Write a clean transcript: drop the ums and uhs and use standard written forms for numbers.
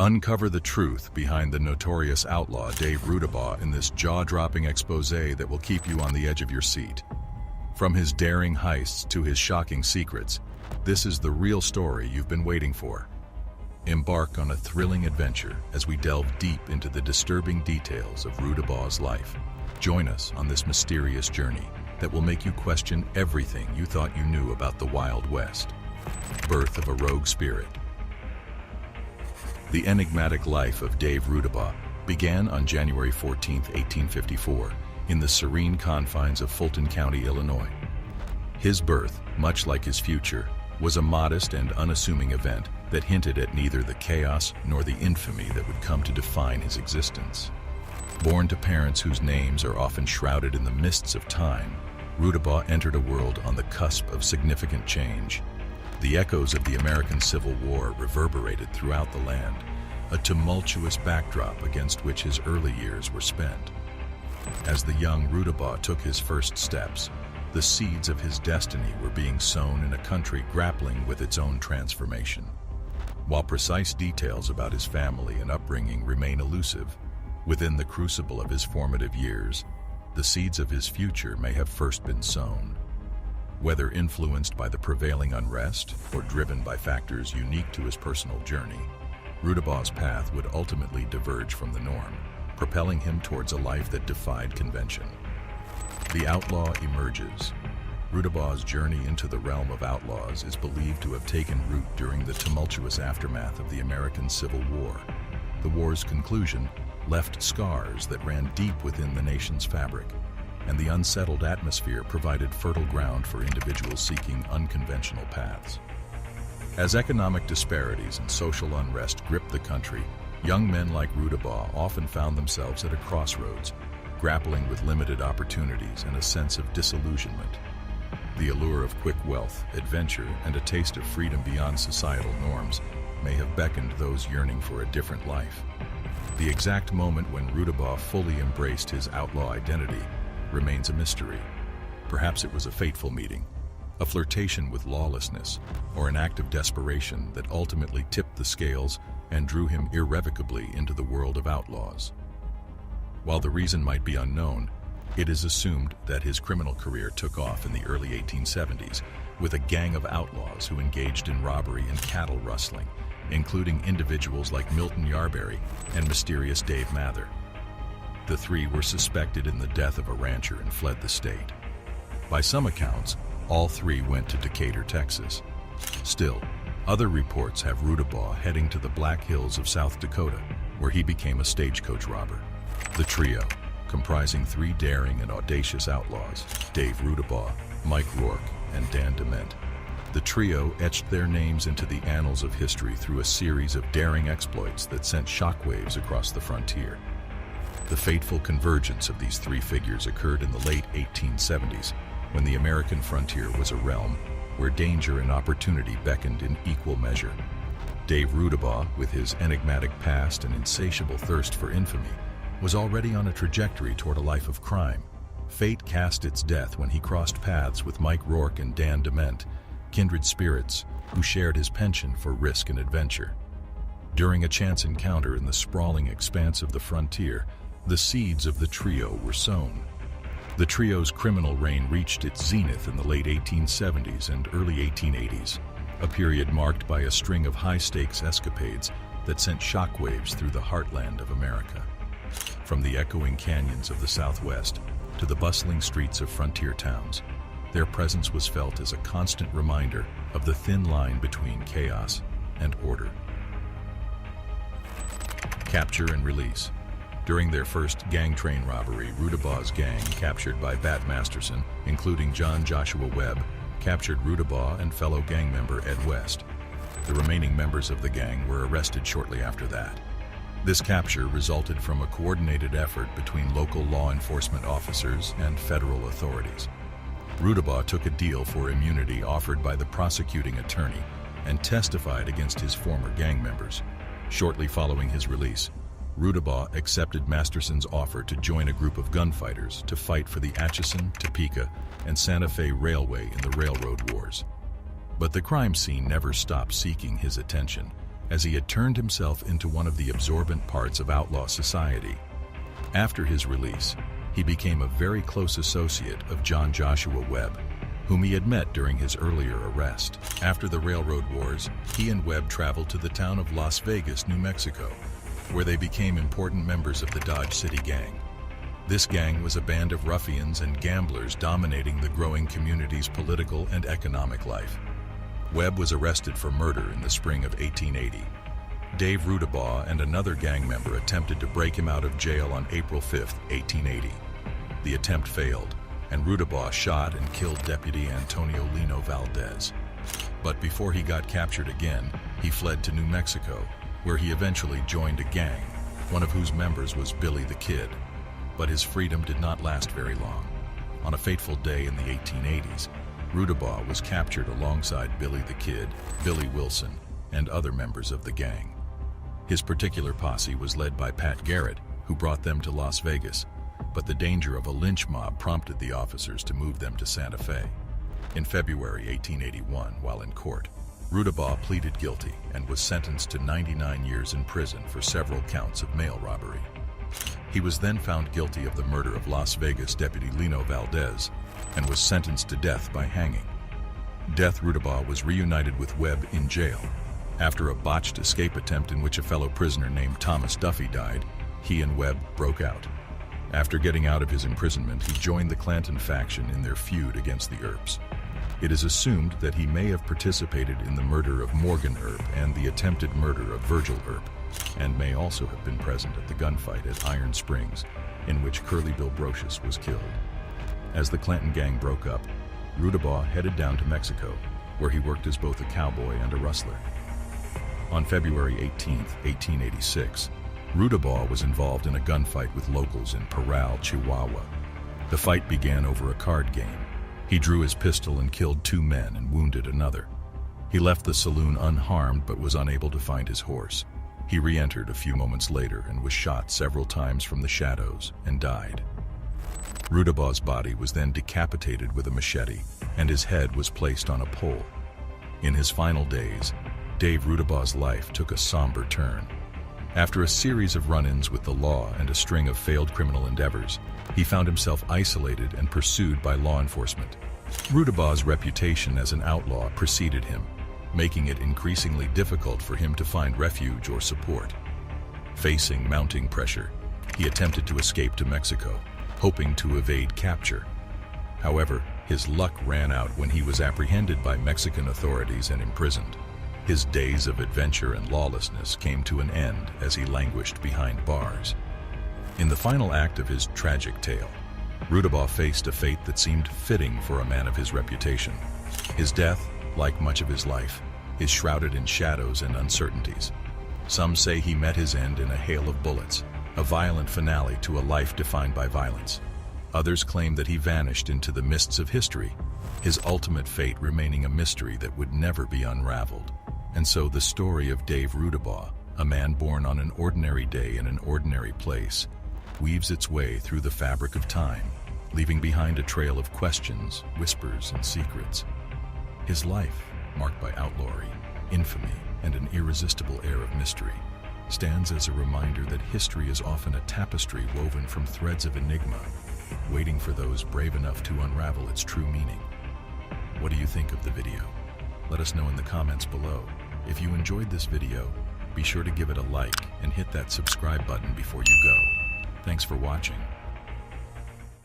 Uncover the truth behind the notorious outlaw Dave Rudabaugh in this jaw-dropping exposé that will keep you on the edge of your seat. From his daring heists to his shocking secrets, this is the real story you've been waiting for. Embark on a thrilling adventure as we delve deep into the disturbing details of Rudabaugh's life. Join us on this mysterious journey that will make you question everything you thought you knew about the Wild West. Birth of a rogue spirit. The enigmatic life of Dave Rudabaugh began on January 14, 1854, in the serene confines of Fulton County, Illinois. His birth, much like his future, was a modest and unassuming event that hinted at neither the chaos nor the infamy that would come to define his existence. Born to parents whose names are often shrouded in the mists of time, Rudabaugh entered a world on the cusp of significant change. The echoes of the American Civil War reverberated throughout the land, a tumultuous backdrop against which his early years were spent. As the young Rudabaugh took his first steps, the seeds of his destiny were being sown in a country grappling with its own transformation. While precise details about his family and upbringing remain elusive, within the crucible of his formative years, the seeds of his future may have first been sown. Whether influenced by the prevailing unrest or driven by factors unique to his personal journey, Rudabaugh's path would ultimately diverge from the norm, propelling him towards a life that defied convention. The outlaw emerges. Rudabaugh's journey into the realm of outlaws is believed to have taken root during the tumultuous aftermath of the American Civil War. The war's conclusion left scars that ran deep within the nation's fabric, and the unsettled atmosphere provided fertile ground for individuals seeking unconventional paths. As economic disparities and social unrest gripped the country, young men like Rudabaugh often found themselves at a crossroads, grappling with limited opportunities and a sense of disillusionment. The allure of quick wealth, adventure, and a taste of freedom beyond societal norms may have beckoned those yearning for a different life. The exact moment when Rudabaugh fully embraced his outlaw identity remains a mystery. Perhaps it was a fateful meeting, a flirtation with lawlessness, or an act of desperation that ultimately tipped the scales and drew him irrevocably into the world of outlaws. While the reason might be unknown, it is assumed that his criminal career took off in the early 1870s with a gang of outlaws who engaged in robbery and cattle rustling, including individuals like Milton Yarberry and mysterious Dave Mather. The three were suspected in the death of a rancher and fled the state. By some accounts, all three went to Decatur, Texas. Still, other reports have Rudabaugh heading to the Black Hills of South Dakota, where he became a stagecoach robber. The trio, comprising three daring and audacious outlaws, Dave Rudabaugh, Mike Rourke, and Dan DeMent. The trio etched their names into the annals of history through a series of daring exploits that sent shockwaves across the frontier. The fateful convergence of these three figures occurred in the late 1870s, when the American frontier was a realm where danger and opportunity beckoned in equal measure. Dave Rudabaugh, with his enigmatic past and insatiable thirst for infamy, was already on a trajectory toward a life of crime. Fate cast its death when he crossed paths with Mike Rourke and Dan DeMent, kindred spirits who shared his penchant for risk and adventure. During a chance encounter in the sprawling expanse of the frontier, the seeds of the trio were sown. The trio's criminal reign reached its zenith in the late 1870s and early 1880s, a period marked by a string of high-stakes escapades that sent shockwaves through the heartland of America. From the echoing canyons of the Southwest to the bustling streets of frontier towns, their presence was felt as a constant reminder of the thin line between chaos and order. Capture and release. During their first gang train robbery, Rudabaugh's gang, captured by Bat Masterson, including John Joshua Webb, captured Rudabaugh and fellow gang member Ed West. The remaining members of the gang were arrested shortly after that. This capture resulted from a coordinated effort between local law enforcement officers and federal authorities. Rudabaugh took a deal for immunity offered by the prosecuting attorney and testified against his former gang members. Shortly following his release, Rudabaugh accepted Masterson's offer to join a group of gunfighters to fight for the Atchison, Topeka, and Santa Fe Railway in the Railroad Wars. But the crime scene never stopped seeking his attention, as he had turned himself into one of the absorbent parts of outlaw society. After his release, he became a very close associate of John Joshua Webb, whom he had met during his earlier arrest. After the railroad wars, he and Webb traveled to the town of Las Vegas, New Mexico, where they became important members of the Dodge City Gang. This gang was a band of ruffians and gamblers dominating the growing community's political and economic life. Webb was arrested for murder in the spring of 1880. Dave Rudabaugh and another gang member attempted to break him out of jail on April 5, 1880. The attempt failed, and Rudabaugh shot and killed Deputy Antonio Lino Valdez. But before he got captured again, he fled to New Mexico, where he eventually joined a gang, one of whose members was Billy the Kid. But his freedom did not last very long. On a fateful day in the 1880s, Rudabaugh was captured alongside Billy the Kid, Billy Wilson, and other members of the gang. His particular posse was led by Pat Garrett, who brought them to Las Vegas, but the danger of a lynch mob prompted the officers to move them to Santa Fe. In February 1881, while in court, Rudabaugh pleaded guilty and was sentenced to 99 years in prison for several counts of mail robbery. He was then found guilty of the murder of Las Vegas Deputy Lino Valdez and was sentenced to death by hanging. Rudabaugh was reunited with Webb in jail. After a botched escape attempt in which a fellow prisoner named Thomas Duffy died, he and Webb broke out. After getting out of his imprisonment, he joined the Clanton faction in their feud against the Earps. It is assumed that he may have participated in the murder of Morgan Earp and the attempted murder of Virgil Earp, and may also have been present at the gunfight at Iron Springs, in which Curly Bill Brocious was killed. As the Clanton gang broke up, Rudabaugh headed down to Mexico, where he worked as both a cowboy and a rustler. On February 18, 1886, Rudabaugh was involved in a gunfight with locals in Parral, Chihuahua. The fight began over a card game. He drew his pistol and killed 2 men and wounded another. He left the saloon unharmed but was unable to find his horse. He re-entered a few moments later and was shot several times from the shadows and died. Rudabaugh's body was then decapitated with a machete, and his head was placed on a pole. In his final days, Dave Rudabaugh's life took a somber turn. After a series of run-ins with the law and a string of failed criminal endeavors, he found himself isolated and pursued by law enforcement. Rudabaugh's reputation as an outlaw preceded him, making it increasingly difficult for him to find refuge or support. Facing mounting pressure, he attempted to escape to Mexico, hoping to evade capture. However, his luck ran out when he was apprehended by Mexican authorities and imprisoned. His days of adventure and lawlessness came to an end as he languished behind bars. In the final act of his tragic tale, Rudabaugh faced a fate that seemed fitting for a man of his reputation. His death, like much of his life, is shrouded in shadows and uncertainties. Some say he met his end in a hail of bullets, a violent finale to a life defined by violence. Others claim that he vanished into the mists of history, his ultimate fate remaining a mystery that would never be unraveled. And so the story of Dave Rudabaugh, a man born on an ordinary day in an ordinary place, weaves its way through the fabric of time, leaving behind a trail of questions, whispers, and secrets. His life, marked by outlawry, infamy, and an irresistible air of mystery, stands as a reminder that history is often a tapestry woven from threads of enigma, waiting for those brave enough to unravel its true meaning. What do you think of the video? Let us know in the comments below. If you enjoyed this video, be sure to give it a like and hit that subscribe button before you go. Thanks for watching.